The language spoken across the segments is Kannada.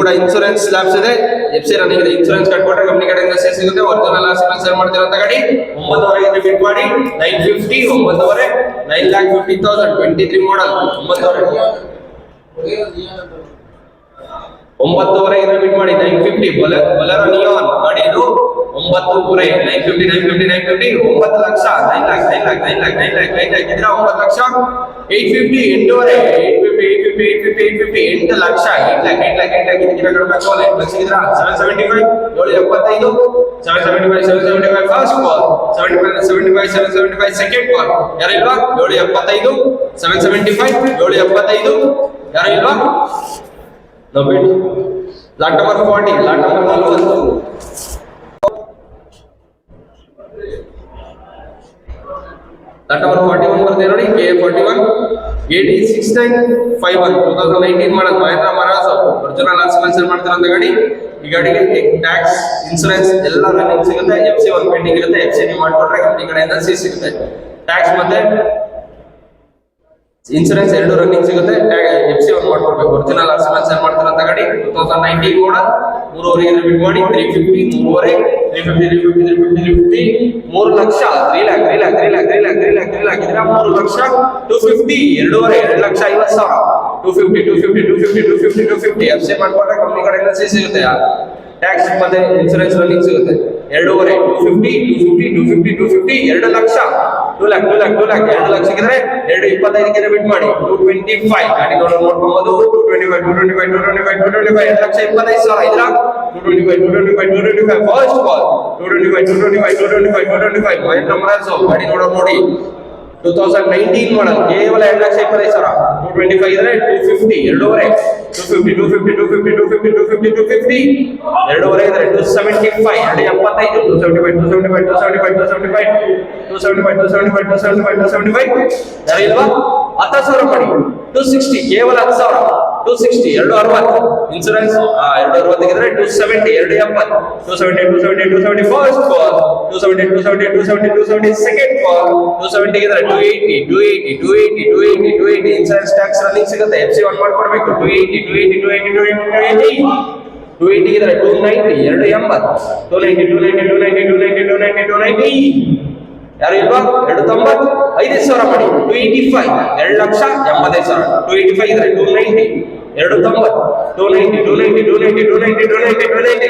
ಕೂಡ ಇನ್ಸೂರೆನ್ಸ್ ಲ್ಯಾಬ್ಸ್ ಇದೆ. FC ರನ್ನಿಂಗ್ ಇದೆ. ಇನ್ಸೂರೆನ್ಸ್ ಕಟ್ಕೊಂಡ್ರೆ ಕಂಪನಿ ಕಡೆಯಿಂದ ಸಿಗುತ್ತೆ. ಒರಿಜಿನಲ್ ಆರ್ಸಿ ಸೇಲ್ ಮಾಡ್ತಿರೋಂತ ಗಾಡಿ 9,500 ಬಿಟ್ ಮಾಡಿ 950 9,500 9,50,000 23 ಮಾಡಲ್ 9,500 ಬಿಟ್ ಮಾಡಿ 950 ಬೊಲೆರೋ ನಿಯಾನ್ ಗಾಡಿ ಇದು 9,500 950 950 9 ಲಕ್ಷ 9 ಲಕ್ಷ 9 ಲಕ್ಷ 9 ಲಕ್ಷ 9 ಲಕ್ಷ 9 ಲಕ್ಷ ಇದ್ರ 9 ಲಕ್ಷ 850 8,500 8 ಲಕ್ಷ 8 ಲಕ್ಷ 8 ಲಕ್ಷ 8 ಲಕ್ಷ ಇದಕ್ಕಿಂತ ಕಡಿಮೆ ಕಾಲ್ 8 ಲಕ್ಷ ಇದ್ರ 775 775 775 ಫಸ್ಟ್ ಕಾಲ್ 775 775 ಸೆಕೆಂಡ್ ಕಾಲ್ ಯಾರು ಇಲ್ವಾ 775 775 775 ಯಾರು ಇಲ್ವಾ ನಬೀಟ್ lot number 40 lot number 40 lot number 41 ಬರ್ತೀವಿ ನೋಡಿ KA41 AD6951 2019 model Mahindra Maharaj original RC sale ಮಾಡ್ತಿರೋಂತ ಗಾಡಿ. ಈ ಗಾಡಿಗೆ ಟ್ಯಾಕ್ಸ್ ಇನ್ಸೂರೆನ್ಸ್ ಎಲ್ಲ ರನ್ನಿಂಗ್ ಸಿಗುತ್ತೆ. FC 1 ಪೆಂಡಿಂಗ್ ಇರುತ್ತೆ. FC ನೀವು ಮಾಡ್ಕೊಂಡ್ರೆ ಕಂಪನಿ ಕಡೆಯಿಂದ C ಸಿಗುತ್ತೆ. ಟ್ಯಾಕ್ಸ್ ಮತ್ತೆ ಇನ್ಸೂರೆನ್ಸ್ ಎರಡು ರನ್ನಿಂಗ್ ಸಿಗುತ್ತೆ. FC 1 ಮಾಡ್ಕೊಡ್ಬೇಕು. ಒರಿಜಿನಲ್ ಆರ್ಸಿ ಸೇಲ್ ಮಾಡ್ತಿರೋಂತ ಗಾಡಿ 2019 ಮಾಡಲ್ 3,500 ಬಿಟ್ ಮಾಡಿ 350 3,500 350 3 ಲಕ್ಷ 3 ಲಕ್ಷ 3 ಲಕ್ಷ 3 ಲಕ್ಷ 3 ಲಕ್ಷ 3 ಲಕ್ಷ 3 ಲಕ್ಷ ಇದ್ರ 3 ಲಕ್ಷ 250 2,500 2 ಲಕ್ಷ 50,000 250 FC ಮಾಡ್ಕೊಂಡ್ರೆ ಕಂಪನಿ ಕಡೆಯಿಂದ C ಸಿಗುತ್ತೆ. ಟ್ಯಾಕ್ಸ್ ಮತ್ತೆ ಇನ್ಸೂರೆನ್ಸ್ ರನ್ನಿಂಗ್ ಸಿಗುತ್ತೆ. 2,500 250 2 ಲಕ್ಷ 2 ಲಕ್ಷ 2 ಲಕ್ಷ 2 ಲಕ್ಷ 2 ಲಕ್ಷ ಇದ್ರೆ 225 ಬಿಟ್ ಮಾಡಿ 225 ಗಾಡಿ ನೋಡ್ಬೋದು 225 2 ಲಕ್ಷ 25,000 ಇದ್ರ 225 ಫಸ್ಟ್ ಕಾಲ್ 225 ಮಹೇಂದ್ರ ಮಹಾರಾಜ್ ಗಾಡಿ ನೋಡಿ 2019 ಮಾಡಲ್ ಕೇವಲ 2,25,000 225 ಇದ್ರೆ 250 2,500 250 2,500 ಇದ್ರೆ 275 ಯಾರು ಇಲ್ವಾ 10,000 ಮಾಡಿ 260 ಕೇವಲ 10,000 260 260 ಇನ್ಸೂರೆನ್ಸ್ 260 ಇದ್ರೆ 270 270 ಫಸ್ಟ್ ಕಾಲ್ 270 ಸೆಕೆಂಡ್ ಕಾಲ್ 270 ಇದ್ರೆ 280 ಇನ್ಸೂರೆನ್ಸ್ ಟ್ಯಾಕ್ಸ್ ರನ್ನಿಂಗ್ ಸಿಗುತ್ತೆ. FC 1 ಮಾಡ್ಕೊಡ್ಬೇಕು 280 ಇದ್ರೆ 290 290 ಯಾರು ಇಲ್ವಾ 290 5,000 ಮಾಡಿ 285 2 ಲಕ್ಷ 85,000 285 ಇದ್ರೆ 290 290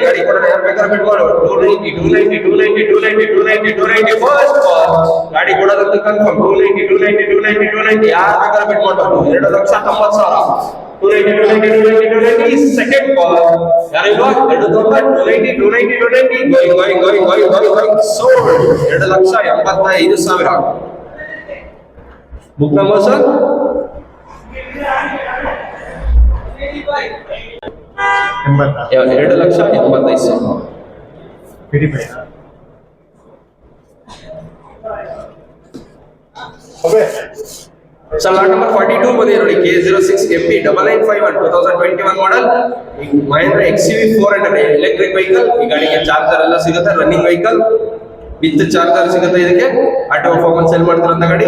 ಗಾಡಿ ಕೊಡೋಣ ಯಾರು ಬೇಕಾದ್ರೆ ಬಿಟ್ ಮಾಡು 290 ಫಸ್ಟ್ ಕಾಲ್ ಗಾಡಿ ಕೊಡೋದಂತ ಕನ್ಫರ್ಮ್ 290 ಯಾರು ಬೇಕಾದ್ರೆ ಬಿಟ್ ಮಾಡ್ಬೋದು 2,90,000 290 ಸೆಕೆಂಡ್ ಕಾಲ್ ಯಾರು ಇಲ್ವಾ 290 going sold 2,75,000 book number sir 2,75,000 sir lot number 42 ಬಂದಿದೆ ನೋಡಿ K06 MP 9951 2021 ಮಾಡಲ್ ಮಹೇಂದ್ರ XUV 400 ಎಲೆಕ್ಟ್ರಿಕ್ ವೆಹಿಕಲ್. ಈ ಗಾಡಿಗೆ ಚಾರ್ಜರ್ ಎಲ್ಲ ಸಿಗುತ್ತೆ. ರನ್ನಿಂಗ್ ವೆಹಿಕಲ್ ವಿತ್ ಚಾರ್ಜರ್ ಸಿಗುತ್ತೆ. ಇದಕ್ಕೆ ಆಟೋ ಪರ್ಫಾರ್ಮೆನ್ಸ್ ಸೇಲ್ ಮಾಡ್ತಿರೋಂತ ಗಾಡಿ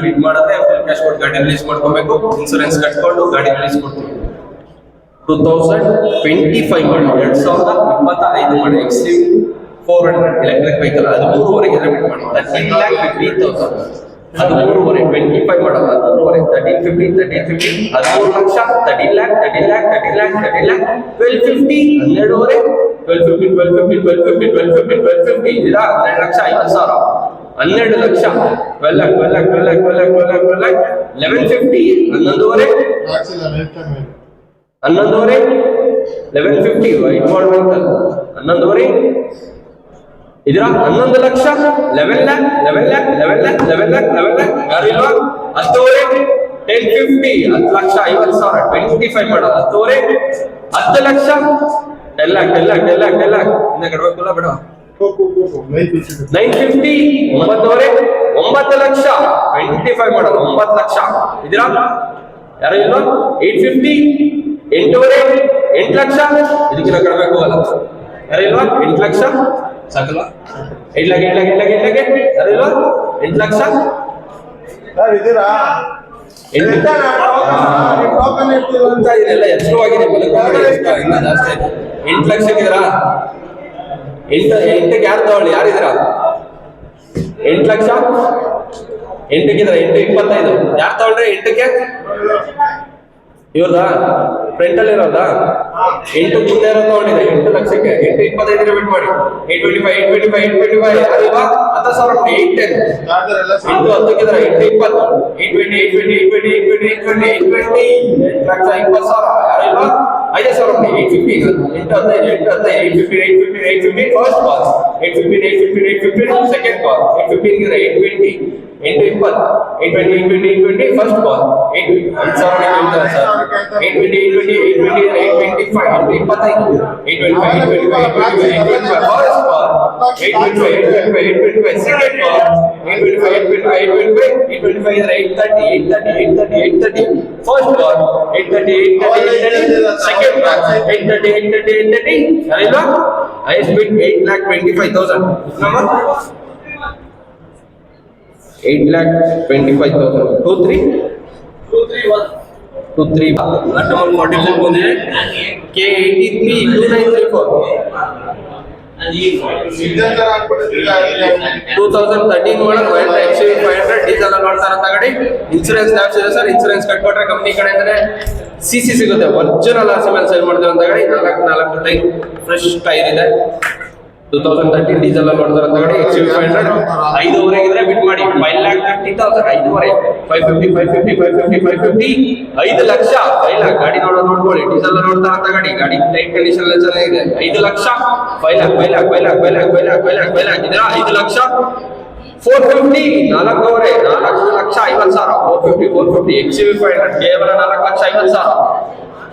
ಫೀಡ್ ಮಾಡಿದ್ರೆ ಫುಲ್ ಕ್ಯಾಶ್ ಕೊಟ್ಟು ಗಾಡಿ ರಿಲೀಸ್ ಮಾಡ್ಕೋಬೇಕು. ಇನ್ಸೂರೆನ್ಸ್ ಕಟ್ಕೊಂಡು ಗಾಡಿ ರಿಲೀಸ್ ಕೊಡ್ತೀವಿ. 2025 ಮಾಡಲ್ 2025 ಮಾಡಲ್ XUV 400 ಎಲೆಕ್ಟ್ರಿಕ್ ವೆಹಿಕಲ್ 13,500 ಬಿಟ್ ಮಾಡಿ 13,50,000 ಅದು 3,500 25 ಮಾಡಲ್ 13,500 13,50 13 ಲಕ್ಷ 13 lakh 1250 12,50 ಇದರ 12 lakh 50,000 12 lakh 11,50 11,50 white border vehicle 11,500 ಇದರ 11 ಲಕ್ಷ 11 lakh ಯಾರು ಇಲ್ವಾ 10,500 1050 10 ಲಕ್ಷ 50,000 25 ಮಾಡಲ್ 10,500 10 ಲಕ್ಷ 10 lakh ಇನ್ನ ಕಡಬೇಕಲ್ಲ ಬೇಡ 950 9,500 9 ಲಕ್ಷ 25 ಮಾಡಲ್ 9 ಲಕ್ಷ ಇದರ ಯಾರು ಇಲ್ವಾ 850 8,500 8 ಲಕ್ಷ ಇದಕ್ಕಿಂತ ಕಡಬೇಕು ಅಲ್ಲ ಯಾರು ಇಲ್ವಾ 8 ಲಕ್ಷ ಸಾಕಲ್ವಾ 8 ಲಕ್ಷ ಯಾರು ಇಲ್ವಾ 8 ಲಕ್ಷ ಸರ್ ಇದೀರಾ ಎಲ್ಲ ಎಕ್ಸ್ಟ್ರಾ ಆಗಿದೆ, ಇನ್ನ ಜಾಸ್ತಿ ಆಯ್ತು. 8 ಲಕ್ಷ ಇದ್ದೀರಾ? 8ಕ್ಕೆ ಯಾರು ತಗೊಳ್ಳಿ? ಯಾರಿದ್ದೀರಾ? 8 ಲಕ್ಷ 8ಕ್ಕಿದ್ರೆ 8 25 ಯಾರು ತಗೊಂಡ್ರೆ 8ಕ್ಕೆ? ಇವ್ರದಾ ಫ್ರಂಟ್ ಅಲ್ಲಿ ಇರೋದಾ? 8 ಮುಂದೆ ಇರೋದು ತಗೊಂಡಿದೆ 8 ಲಕ್ಷಕ್ಕೆ. 8 25 ಬಿಟ್ ಮಾಡಿ. 825 ಅಲ್ವಾ? 10,000 8 10 8 10ಕ್ಕಿದ್ರೆ 8 20 820 ಲಕ್ಷ 20,000 ಯಾರಿಲ್ವಾ? 5,000 815 ಫಸ್ಟ್ ಕಾಲ್ 815 ಸೆಕೆಂಡ್ ಕಾಲ್ 815 820 820 ಫಸ್ಟ್ ಕಾಲ್ 5,000 ಹೇಳ್ತಾರೆ ಸರ್. 820 825 ಫಸ್ಟ್ ಕಾಲ್ 825 ಸೆಕೆಂಡ್ ಕಾಲ್ 825 830 ಫಸ್ಟ್ ಕಾಲ್ 830 ಸೆಕೆಂಡ್ ಕಾಲ್ 830 ಅಲ್ವಾ? ಹೈಯೆಸ್ಟ್ ಬಿಡ್ 8,25,000 ನಂಬರ್ 8,25,000 23 ನಂಬರ್ 44 ಬಂದಿದೆ. K83 2934 2013 ಮಾಡಲ್ Mahindra XUV 500 ಡೀಸೆಲ್ ನೋಡ್ತಾರ ತಗಡಿ. ಇನ್ಸೂರೆನ್ಸ್ ಲ್ಯಾಬ್ಸ್ ಇದೆ ಸರ್. ಇನ್ಸೂರೆನ್ಸ್ ಕಟ್ಕೊಟ್ರೆ ಕಂಪ್ನಿ ಕಡೆಯಿಂದನೇ CC ಸಿಗುತ್ತೆ. ಒರಿಜಿನಲ್ ಆರ್ಸಿ ಮೇಲೆ ಸೇಲ್ ಮಾಡ್ತೀವಿ ಅಂತ ಗಾಡಿ. 4 ಟೈರ್ ಫ್ರೆಶ್ ಟೈರ್ ಇದೆ. 2013 ಡೀಸೆಲ್ ನೋಡ್ತಾರ ತಗಡಿ. XUV 500 5.5 ಇದ್ರೆ ಬಿಟ್ ಮಾಡಿ. 5,30,000 5.5 550 5 ಲಕ್ಷ 5 ಲಕ್ಷ ಗಾಡಿ ನೋಡ್ಕೊಳ್ಳಿ. ಡೀಸೆಲ್ ನೋಡ್ತಾರ ತಗಡಿ. ಗಾಡಿ ಟೈಟ್ ಕಂಡೀಷನ್ ಚೆನ್ನಾಗಿದೆ. 5 ಲಕ್ಷ 5 ಲಕ್ಷ 5 ಲಕ್ಷ 5 ಲಕ್ಷ 5 ಲಕ್ಷ 5 ಲಕ್ಷ 5 ಲಕ್ಷ 5 ಲಕ್ಷ ಇದ್ರೆ 5 ಲಕ್ಷ 450 4.5 4,50,000 450 XUV 500 ಕೇವಲ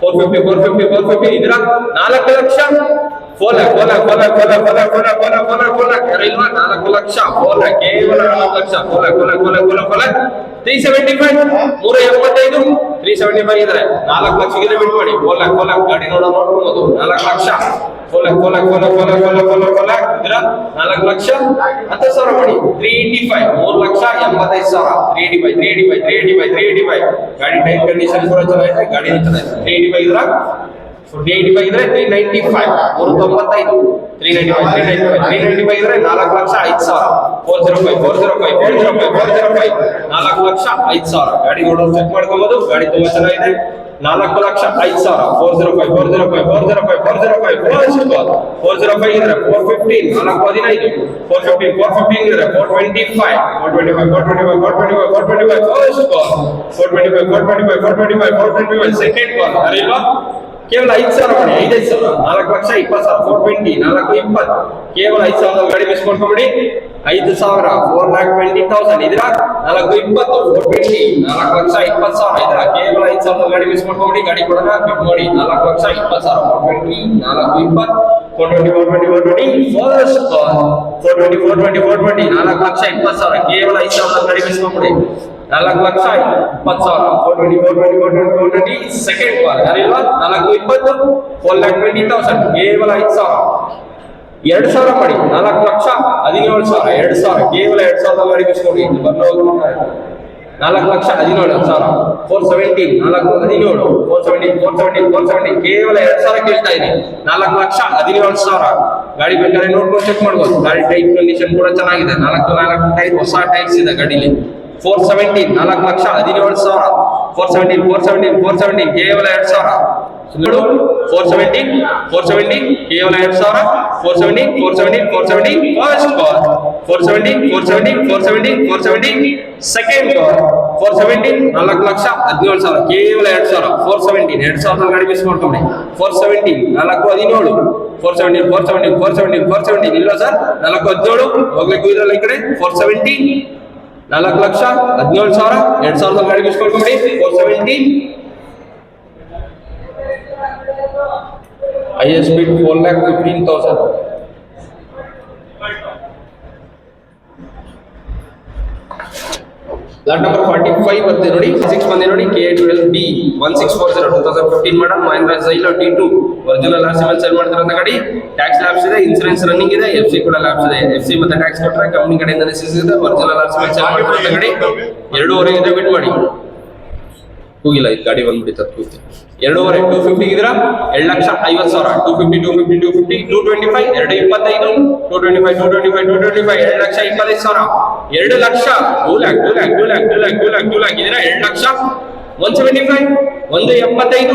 4,50,000 450 ಇದ್ರ 4 ಲಕ್ಷ 4 ಲಕ್ಷ 4 ಲಕ್ಷ 4 ಲಕ್ಷ ಕೇವಲ 4 ಲಕ್ಷ 375 375 ಇದ್ರೆ 4 ಲಕ್ಷಕ್ಕೆ ಬಿಟ್ ಮಾಡಿ. 4 ಲಕ್ಷ ಗಾಡಿ ನೋಡ್ಬೋದು. 4 ಲಕ್ಷ 4 ಲಕ್ಷ ಇದ್ರ 4 ಲಕ್ಷ 10,000 ಮಾಡಿ. 385 3,85,000 ಗಾಡಿ ಟೈರ್ ಕಂಡೀಷನ್ ಕೂಡ ಚೆನ್ನಾಗಿದೆ. ಗಾಡಿ ಚೆನ್ನಾಗಿದೆ. 385 ಇದ್ರ 385 ಇದ್ರೆ 395 395 395 ಇದ್ರೆ 4 ಲಕ್ಷ 5,000 405 4 ಲಕ್ಷ 5,000 ಗಾಡಿ ನೋಡೋದು ಚೆಕ್ ಮಾಡ್ಕೋಬಹುದು. ಗಾಡಿ ತುಂಬಾ ಚೆನ್ನಾಗಿದೆ. 4 ಲಕ್ಷ 5,000 405 405 ಇದ್ರೆ 415 415 415 ಇದ್ರೆ 425 425 ಸೆಕೆಂಡ್ ಕಾಲ್ ಅರಿಲ್ವಾ? ಕೇವಲ 5,000 ಮಾಡಿ. 5,000 4 ಲಕ್ಷ 20,000 420 420 ಕೇವಲ 5,000 ಗಾಡಿ ಮಿಸ್ ಮಾಡ್ಕೊಂಬಿಡಿ. 5,000 4,20,000 ಇದ್ರ 420 420 4 ಲಕ್ಷ 20,000 ಇದ್ರ ಕೇವಲ 5,000 ಗಾಡಿ ಮಿಸ್ ಮಾಡ್ಕೊಂಬಿಡಿ. ಗಾಡಿ ಕೊಡೋಣ ಬಿಟ್ ಮಾಡಿ. 4 ಲಕ್ಷ 20,000 420 420 ಫಸ್ಟ್ ಕಾಲ್ 420 4 ಲಕ್ಷ 20,000 ಕೇವಲ 5,000 ಗಾಡಿ ಮಿಸ್ ಮಾಡ್ಕೊಂಬಿಡಿ. 4 ಲಕ್ಷ 20,000 420 ಸೆಕೆಂಡ್ ಕಾಲ್ ಯಾರಿಲ್ವಾ? 420 4,20,000 ಕೇವಲ 5,000 2,000 ಮಾಡಿ. 4 ಲಕ್ಷ 17,000 2,000 ಕೇವಲ 2,000 ಗಾಡಿ ಮಿಸ್ಕೊಂಡು 4 ಲಕ್ಷ 17,000 417 417 ಕೇವಲ 2,000 ಕೇಳ್ತಾ ಇದೀನಿ. 4 ಲಕ್ಷ 17,000 ಗಾಡಿ ಬೇಕಾದ್ರೆ ನೋಡ್ಕೊಂಡು ಚೆಕ್ ಮಾಡ್ಬೋದು. ಗಾಡಿ ಟೈರ್ ಕಂಡೀಷನ್ ಕೂಡ ಚೆನ್ನಾಗಿದೆ. 4 ಟೈರ್ ಹೊಸ ಟೈರ್ಸ್ ಇದೆ ಗಾಡಿಲಿ. 417 4 ಲಕ್ಷ 17,000 417 ಕೇವಲ 2,000 417 ಕೇವಲ 2,000 417 ಫಸ್ಟ್ ಕಾಲ್ 417 ಸೆಕೆಂಡ್ ಕಾಲ್ 417 4 ಲಕ್ಷ 17,000 ಕೇವಲ 2,000 417 ಗಾಡಿ ಮಿಸ್ ಮಾಡ್ಕೊಂಡಿ. 417 417 ಇಲ್ಲ ಸರ್ 417 ಹೋಗ್ಲಿಕ್ಕೆ ಇದ್ರಲ್ಲ ಈ ಕಡೆ 417 4 ಲಕ್ಷ 17,000 2,000 ಗಾಡಿ ಮಿಸ್ ಮಾಡ್ಕೊಂಡಿ. 417 highest bid 4,15,000 ಲಾಟ್ ನಂಬರ್ 45 ಬರ್ತೀವಿ ನೋಡಿ. 6 ಬಂದಿ ನೋಡಿ. K12B 1640 2015 ಮಾಡಲ್ ಮಹೇಂದ್ರ ಜೈಲೋ T2 ಒರಿಜಿನಲ್ ಆರ್ಸಿ ಮೇಲೆ ಸೇಲ್ ಮಾಡ್ತಿರೋಂಥ ಗಾಡಿ. ಟ್ಯಾಕ್ಸ್ ಲ್ಯಾಬ್ಸ್ ಇದೆ, ಇನ್ಸೂರೆನ್ಸ್ ರನ್ನಿಂಗ್ ಇದೆ, FC ಕೂಡ ಲ್ಯಾಬ್ಸ್ ಇದೆ. FC ಮತ್ತೆ ಟ್ಯಾಕ್ಸ್ ಕೊಟ್ಟರೆ ಕಂಪನಿ ಕಡೆಯಿಂದ ಸಿಗುತ್ತೆ. ಒರಿಜಿನಲ್ ಆರ್ಸಿ ಮೇಲೆ ಸೇಲ್ ಮಾಡ್ತಿರೋಂಥ ಗಾಡಿ 2.5 ಇದ್ರೆ ಬಿಟ್ ಮಾಡಿ. ಕೂಗಿಲ್ಲ, ಇದು ಗಾಡಿ ಬಂದ್ಬಿಟ್ಟಿತ್ತು ಕೂಗ್ತಿ. 2.5 250 ಇದ್ರ 2,50,000. 250 250 250 225 225 225 225 225 2,25,000. 2 lakh 2 lakh 2 lakh 2 lakh 2 lakh 2 lakh 2 lakh ಇದ್ರ 2 ಲಕ್ಷ 175 175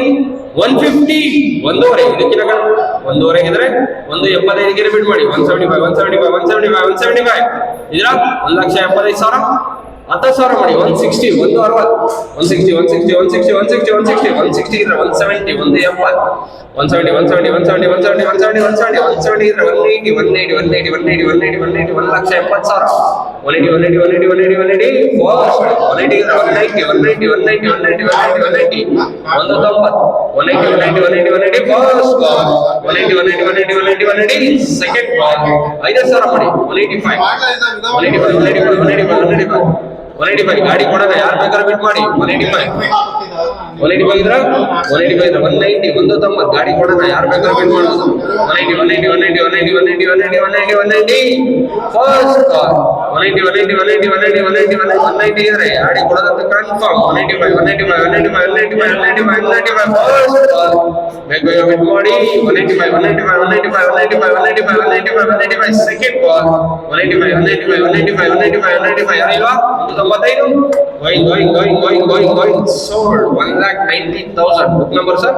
150 1.5 ಇದಕ್ಕಿಂತ 1.5 ಇದ್ರೆ 175 ರಿಪೀಟ್ ಮಾಡಿ 175 175 175 175 ಇದ್ರ 1,75,000. 10,000 ಮಾಡಿ 160 160 160 160 160 160 160 160 ಇದ್ರೆ 170 170 170 170 170 170 170 170 170 ಇದ್ರೆ 180 180 180 180 180 180 1,70,000. 180 180 180 180 180 ಫಾಸ್ಟ್ 180 ಇದ್ರೆ 190 190 190 190 190 190 190 180 ಫಾಸ್ಟ್ 180 180 180 180 180 ಸೆಕೆಂಡ್ ಬಾಲ್ 5,000 ಮಾಡಿ 185 185 185 ಗಾಡಿ ಕೊಡೋಣ, ಯಾರು ಬೇಕಾದ್ರೂ ಬಿಟ್ ಮಾಡಿ 185 ಇದ್ರ 190 190 ಗಾಡಿ ಕೊಡೋಣ, ಯಾರು ಬೇಕಾದ್ರೂ ಬಿಟ್ ಮಾಡೋದು 190 ಫಸ್ಟ್ ಕಾಲ್ 190 ಇದ್ರೆ ಗಾಡಿ ಕೊಡೋದಂತ ಕನ್ಫರ್ಮ್ 195 ಫಸ್ಟ್ ಕಾಲ್ ಬೇಗ ಬಿಟ್ ಮಾಡಿ 195 ಸೆಕೆಂಡ್ ಕಾಲ್ 195 ಯಾರಿಲ್ವಾ 95 going sold 1,90,000. book number sir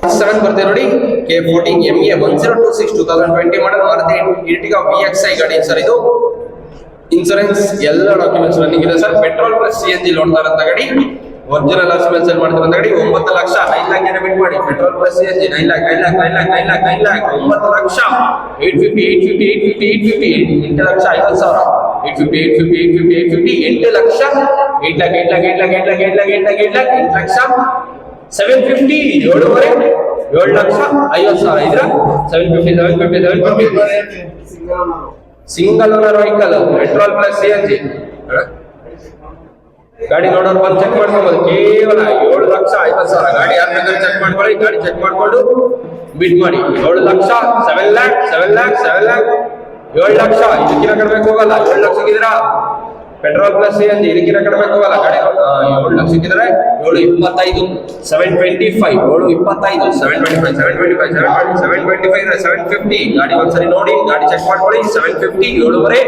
7 ಬರ್ತೆ ನೋಡಿ. K14 ME 1026 2020 model Maruti Ertiga VXi ಗಾಡಿ ಸರ್. ಇದು ಇನ್ಸೂರೆನ್ಸ್ ಎಲ್ಲ ಡಾಕ್ಯುಮೆಂಟ್ಸ್ ರನ್ನಿಂಗ್ ಇದೆ sir. Petrol plus CNG loan ತರಂತ ಗಾಡಿ, ಒರಿಜಿನಲ್ ಅಸೆಲ್ ಸೇಲ್ ಮಾಡ್ತಿರೋ ಗಾಡಿ. 9 ಲಕ್ಷ 9 lakh ರಿಪೀಟ್ ಮಾಡಿ petrol plus CNG 9 lakh 9 lakh 9 lakh 9 lakh 9 lakh 9 lakh 850 8 lakh 50,000 850 8 lakh 8 lakh 8 lakh 750 7 lakh 50,000 ಇದ್ರ 750 single owner vehicle petrol plus CNG ಗಾಡಿ ನೋಡೋರು ಬಂದು ಚೆಕ್ ಮಾಡ್ಕೊಬೋದು. ಕೇವಲ 7 ಲಕ್ಷ 50,000 ಗಾಡಿ ಯಾರು ಬೇಕಾದ್ರೆ ಚೆಕ್ ಮಾಡ್ಕೊಳ್ಳಿ. ಗಾಡಿ ಚೆಕ್ ಮಾಡ್ಕೊಂಡು ಬಿಡ್ ಮಾಡಿ 7 ಲಕ್ಷ 7 lakh 7 ಲಕ್ಷ ಇದಕ್ಕಿನ ಕಡಿಮೆ ಹೋಗಲ್ಲ. 7 ಲಕ್ಷಕ್ಕಿದ್ರ ಪೆಟ್ರೋಲ್ ಪ್ಲಸ್ CNG ಇದಕ್ಕಿನ ಕಡಿಮೆ ಹೋಗಲ್ಲ ಗಾಡಿ. 7 ಲಕ್ಷಕ್ಕಿದ್ರೆ 725 725 725 ಇದ್ರೆ 750 ಗಾಡಿ ಒಂದ್ಸರಿ ನೋಡಿ, ಗಾಡಿ ಚೆಕ್ ಮಾಡ್ಕೊಳ್ಳಿ. 750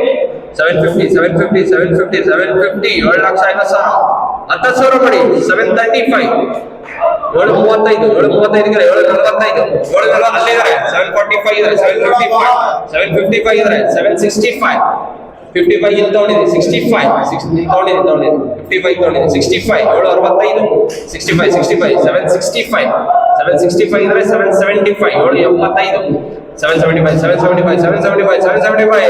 750 7 ಲಕ್ಷ 50,000 10,000 ಮಾಡಿ 735 735 745 ಅಲ್ಲಿದ್ದಾರೆ 745 ಇದ್ದಾರೆ 755 ಇದ್ದಾರೆ 765 55 ಇಲ್ಲಿ ತಗೊಂಡಿದೆ 65 ತಗೊಂಡಿದೆ 55 ತಗೊಂಡಿದೆ 65 765 65 765 ಇದ್ರೆ 775 775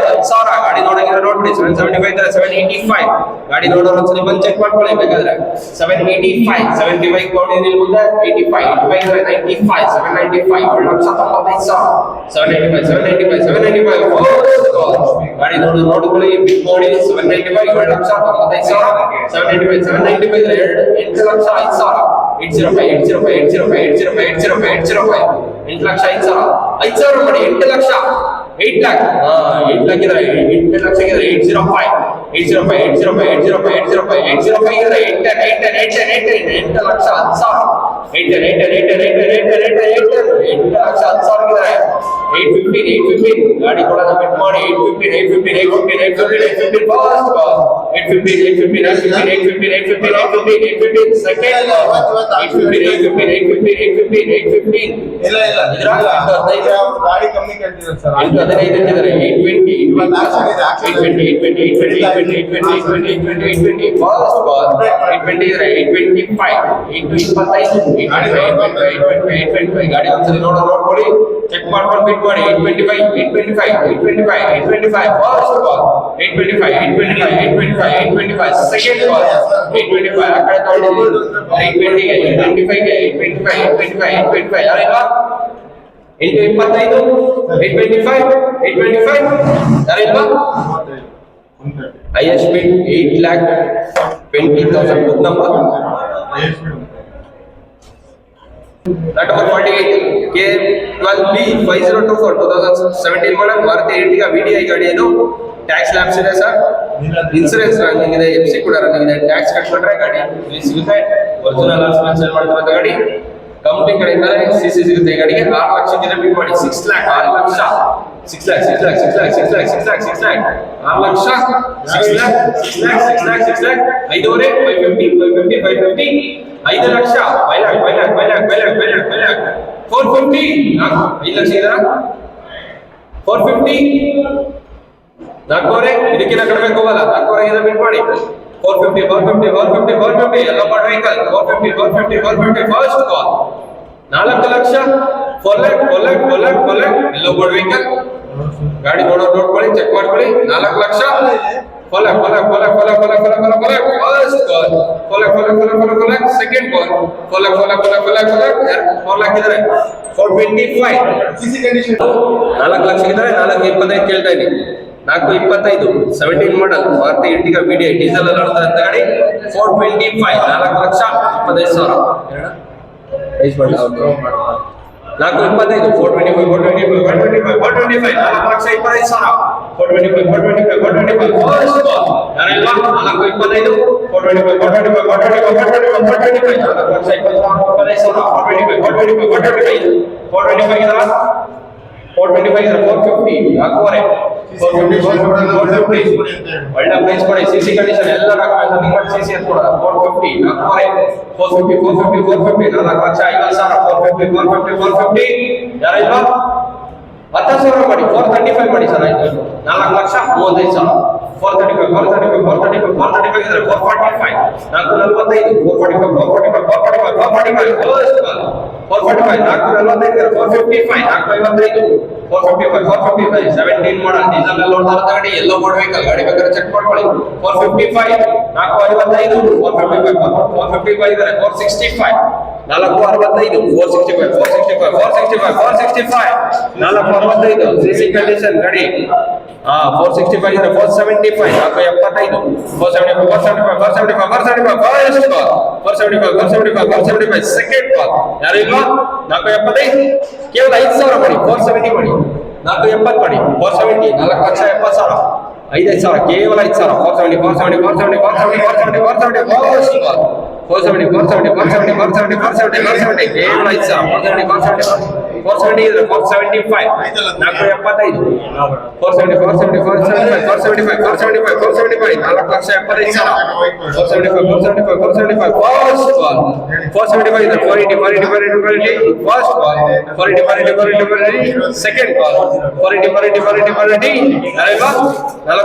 10,000 ಗಾಡಿ ನೋಡಂಗಿದ್ರೆ ನೋಡ್ಬಿಡಿ. 775 ಇದ್ರೆ 785 ಗಾಡಿ ನೋಡೋರು ಒಂದ್ಸಲಿ ಬಂದು ಚೆಕ್ ಮಾಡ್ಕೊಳ್ಳಿ ಬೇಕಾದ್ರೆ. 785 75 ತಗೊಂಡಿದ್ದೀನಿ ಮುಂದೆ 85 ಇದ್ರೆ 95 795 795 ಗಾಡಿ ನೋಡ್ಕೊಳ್ಳಿ ಬಿಗ್ ಮಾಡಿ 795 795 ಇದ್ರೆ 8 ಲಕ್ಷ 5,000 805 8 ಲಕ್ಷ 5,000 ಮಾಡಿ 8 ಲಕ್ಷ 8 lakh 8 lakh ಇದ್ರೆ 8 ಲಕ್ಷ ಇದ್ರೆ 805 ಇದ್ರೆ 8 ಲಕ್ಷ 10,000 8 ಲಕ್ಷ 10,000 ಇದ್ರೆ 815 ಗಾಡಿ ಕೊಡೋದು ಬಿಟ್ ಮಾಡಿ 815 ಫಸ್ಟ್ ಕಾಲ್ 815 ಸೆಕೆಂಡ್ 815 ಇಲ್ಲ ಗಾಡಿ ಕಮ್ಮಿ ಕೇಳ್ತಿದ್ದಾರೆ ಸರ್. 820 ಫಸ್ಟ್ ಕಾಲ್ 820 ಇದ್ರೆ 825 ಗಾಡಿ ಒಂದ್ಸರಿ ನೋಡ್ಕೊಳ್ಳಿ, ಚೆಕ್ ಮಾಡ್ಕೊಂಡು ಬಿಟ್ ಮಾಡಿ 825 ಫಸ್ಟ್ ಕಾಲ್ 825 ಸೆಕೆಂಡ್ ಕಾಲ್ 825 ಆ ಕಡೆ ತಗೊಂಡಿದ್ದು 825 ಯಾರಿಲ್ವಾ 825 ಯಾರಿಲ್ವಾ highest bid 8,20,000 book number that number 48 K12B 5024 2017 model Maruti Ertiga VDI ಗಾಡಿ. ಇದು ಟ್ಯಾಕ್ಸ್ ಲ್ಯಾಬ್ಸ್ ಇದೆ ಸರ್. ಇನ್ಸೂರೆನ್ಸ್ ರನ್ನಿಂಗ್ ಇದೆ, FC ಕೂಡ ರನ್ನಿಂಗ್ ಇದೆ. ಟ್ಯಾಕ್ಸ್ ಕಟ್ಬಿಟ್ರೆ ಗಾಡಿ ಇಲ್ಲಿ ಸಿಗುತ್ತೆ. ಒರಿಜಿನಲ್ ಆರ್ಸ್ಮೆಂಟ್ ಸೇಲ್ ಮಾಡ್ತಿರೋಂಥ ಗಾಡಿ ಕಂಪ್ನಿ ಕಡೆಯಿಂದ CC ಸಿಗುತ್ತೆ. ಈ ಗಾಡಿಗೆ 6 ಲಕ್ಷಕ್ಕೆ ಬಿಡ್ ಮಾಡಿ. 6 lakh 6 lakh 6 lakh 6 lakh 6 lakh 6 lakh 6 lakh 6 lakh 6 lakh 6 lakh 6 lakh 6 lakh 6 lakh 5.5 550 550 5 lakh 5 lakh 5 lakh 5 lakh 5 lakh 5 lakh 5 lakh 450 5 lakh ಇದರ 450 4.5 ಇದಕ್ಕಿಂತ ಕಡಿಮೆ ಹೋಗಲ್ಲ. 4.5 ಬಿಡ್ ಮಾಡಿ. 450 450 450 450 ಎಲ್ಲ ಮಾಡಿ vehicle 450 450 450 first call 4 lakh 4 lakh 4 lakh 4 lakh 4 lakh ಎಲ್ಲ ಮಾಡಿ ವೆಹಿಕಲ್ ಗಾಡಿ ನೋಡ್ಕೊಳ್ಳಿ, ಚೆಕ್ ಮಾಡ್ಕೊಳ್ಳಿ. 4 lakh 4 lakh 4 lakh 4 lakh 4 lakh 4 lakh 4 lakh 4 lakh first call 4 lakh 4 lakh 4 lakh 4 lakh second ಕಾಲ್ 4 lakh 4 lakh 4 lakh 4 lakh 4 lakh ಇದ್ರೆ 425 CC ಕಂಡೀಷನ್ 4 ಲಕ್ಷ ಇದ್ರೆ 4.25 ಕೇಳ್ತಾ ಇದ್ದೀನಿ. 4.25 17 ಮಾಡಲ್ ಮಾರುತಿ ಇಂಡಿಗಾ VDI ಡೀಸೆಲ್ ಅಲ್ಲಿ ಓಡ್ತಾ ಇದ್ದ ಗಾಡಿ 425 4 ಲಕ್ಷ 25 ಸಾವಿರ ಪ್ರೈಸ್ ಮಾಡಿ 425 425 425 425 4 ಲಕ್ಷ 25 ಸಾವಿರ 425 425 425 ಫಸ್ಟ್ ಕಾಲ್ ಯಾರೆಲ್ಲ 425 425 425 425 425 4 ಲಕ್ಷ 25 ಸಾವಿರ 425 425 425 425 ಇದರ 425 ಇದರ 450 4.5 450 ಒಳ್ಳೆ ಪ್ರೈಸ್ ಕೊಡಿ. CC ಕಂಡೀಷನ್ ಎಲ್ಲ ಡಾಕ್ಯುಮೆಂಟ್ಸ್ ರನ್ನಿಂಗ್ ಮಾಡಿ CC ಅಂತ ಕೊಡ 450 4.5 450 450 4 ಲಕ್ಷ 50 ಸಾವಿರ 450 450 450 ಯಾರಿಲ್ಲ 10 ಸಾವಿರ ಮಾಡಿ 435 ಮಾಡಿ ಸರ್. ಆಯ್ತು 4 ಲಕ್ಷ 35 ಸಾವಿರ 435 435 435 435 ಇದ್ರೆ 445 445 445 445 445 445 445 445 455 17 ಮಾಡಲ್ ಡೀಸೆಲ್ ಅಲ್ಲಿ ಓಡ್ತಾ ಇರೋ ಗಾಡಿ ಎಲ್ಲೋ ಮಾಡಬೇಕಲ್ಲ. ಗಾಡಿ ಬೇಕಾದ್ರೆ ಚೆಕ್ ಮಾಡ್ಕೊಳ್ಳಿ. 455 455 455 ಇದ್ರೆ 465 465 465 465 465 465 CC ಕಂಡೀಷನ್ ಗಾಡಿ 465 ಇದ್ರೆ 475 475 475 ಸೆಕೆಂಡ್ ಕಾಲ್ ಯಾರಿಲ್ವಾ 475 ಕೇವಲ 5 ಸಾವಿರ ಮಾಡಿ 470 ಮಾಡಿ 480 ಮಾಡಿ 470 4 ಲಕ್ಷ 70 ಸಾವಿರ 5 ಸಾವಿರ ಕೇವಲ 5 ಸಾವಿರ 470 470 470 470 470 470 ಕೇವಲ 5 ಸಾವಿರ 470 ಇದ್ರೆ 475 475 475 4 ಲಕ್ಷ 75 ಸಾವಿರ 475 475 ಇದ್ರೆ 480 ಫಸ್ಟ್ ಕಾಲ್ 480 ಸೆಕೆಂಡ್ ಕಾಲ್ 480 ಅಲ್ವಾ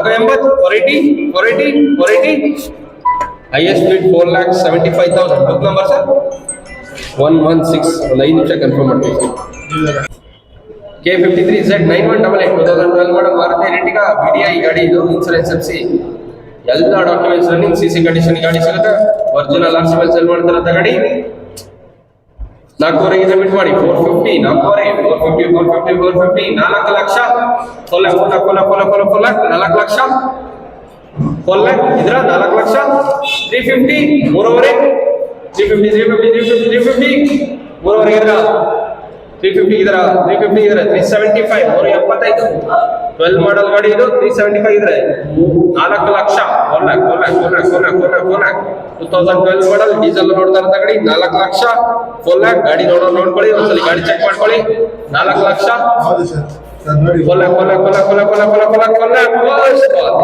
480 480 highest bid 4,75,000 book number sir 116 ಒಂದು 5 ನಿಮಿಷ ಕನ್ಫರ್ಮ್ ಮಾಡ್ತೀವಿ. K53Z 9188 2012 ಮಾಡಲ್ ಮಾರುತಿ ಎರ್ಟಿಗಾ VDI ಗಾಡಿ ಇದು. ಇನ್ಸೂರೆನ್ಸ್ FC ಎಲ್ಲ ಡಾಕ್ಯುಮೆಂಟ್ಸ್ ರನ್ನಿಂಗ್ CC ಕಂಡೀಷನ್ ಗಾಡಿ ಸಿಗುತ್ತೆ. ಒರಿಜಿನಲ್ ಆರ್ಸಿಎಲ್ ಸೆಲ್ ಮಾಡ್ತಿರೋಂಥ ಗಾಡಿ 4.5 ಬಿಟ್ ಮಾಡಿ 450 450 4 ಲಕ್ಷ 4 ಲಕ್ಷ 4 lakh ಇದರ 4 ಲಕ್ಷ 350 350 ಇದರ 350 ಇದರ 375 375 12 ಮಾಡಲ್ ಗಾಡಿ ಇದು 375 ಇದ್ರೆ 4 ಲಕ್ಷ 4 lakh 2012 ಮಾಡಲ್ ಡೀಸೆಲ್ ನೋಡ್ತಾ ಇರೋ ಗಾಡಿ 4 ಲಕ್ಷ 4 lakh ಗಾಡಿ ನೋಡ್ಕೊಳ್ಳಿ ಒಂದ್ಸಲಿ ಗಾಡಿ ಚೆಕ್ ಮಾಡ್ಕೊಳ್ಳಿ 4 ಲಕ್ಷ 4 lakh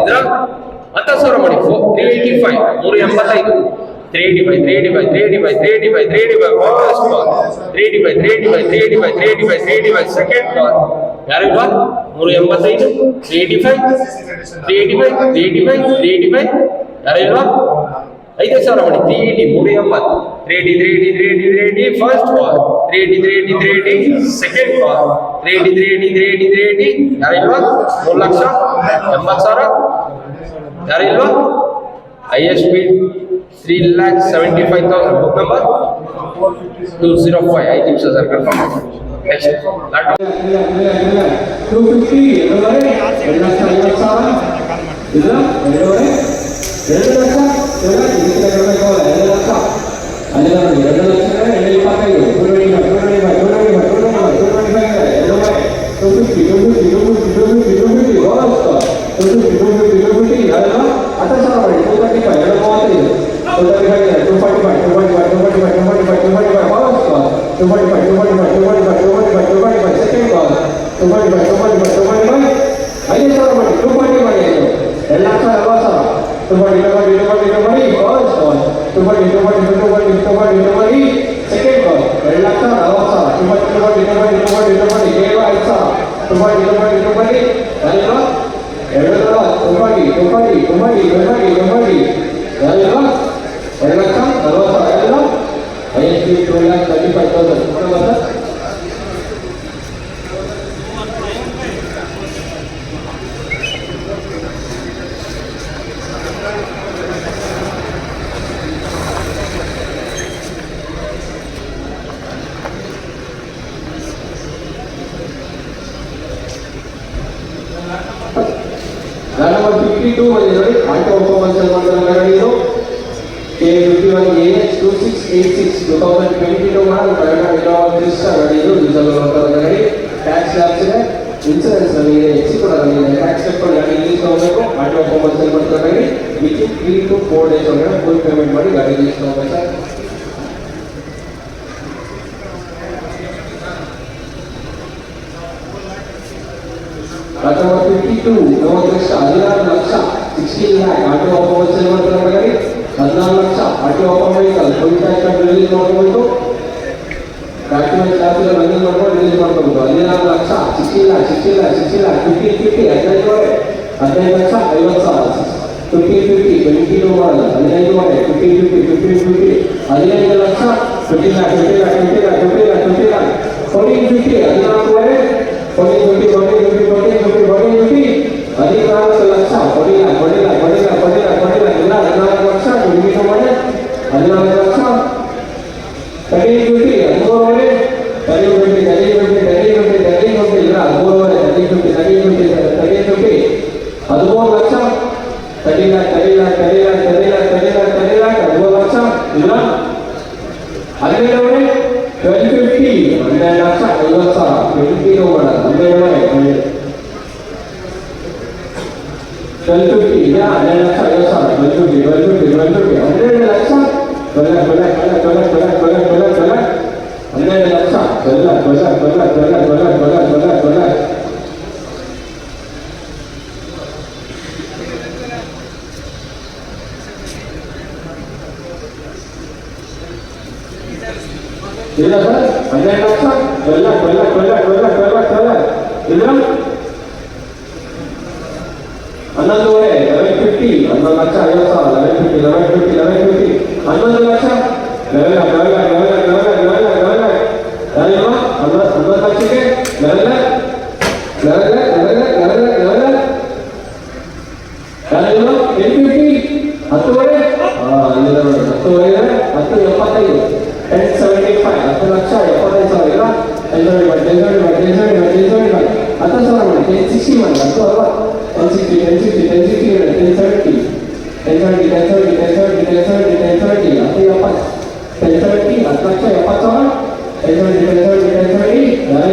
ಇದರ 10 ಸಾವಿರ ಮಾಡಿ 385 ಫಸ್ಟ್ ಕಾಲ್ 385 ಸೆಕೆಂಡ್ ಕಾಲ್ ಯಾರಿಲ್ವಾ 385 ಯಾರಿಲ್ವಾ 5 ಸಾವಿರ ಮಾಡಿ 380 ಫಸ್ಟ್ ಕಾಲ್ 380 ಸೆಕೆಂಡ್ ಕಾಲ್ 380 ಯಾರಿಲ್ವಾ 3 ಲಕ್ಷ 80 ಸಾವಿರ ಯಾರಿಲ್ವಾ highest bid 3,75,000 book number 205 5 ನಿಮಿಷ sir confirm next 250 250 Number 52 is ready. Auto performance ready. K51AH 2686 2022 model Toyota Vista ready. Ready. Tax lapse insurance ready. Exit ready. Tax step ready. Auto performance ready. Within 3 to 4 days full payment money ready. Number 52, no Krishna, Adhirar Laksha, 16 lakh, auto performance ready. 14 lakh, auto vehicle, full tax and release note. Document class running note, release note. Adhirar Laksha, 16 lakh, 50, 50, 15 lakh, 50, 22 model, 15, 50, 15 lakh, 50 lakh, 14, 50, Adhirar 40, 50, 14 lakh, 40 lakh,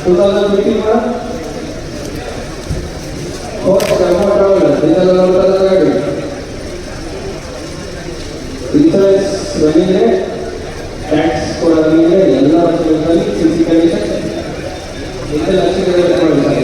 2015 madam diesel ಗಾಡಿ ಇನ್ಸೂರೆನ್ಸ್ ರನ್ನಿಂಗ್ ಇದೆ, ಟ್ಯಾಕ್ಸ್ ಕೂಡ ರನ್ನಿಂಗ್ ಇದೆ, ಎಲ್ಲ ವರ್ಷಗಳಲ್ಲಿ ಸಿಸಿ ಕಂಡೀಷನ್ ಇಂಥ ಲಕ್ಷ ಏಳು ಲಕ್ಷ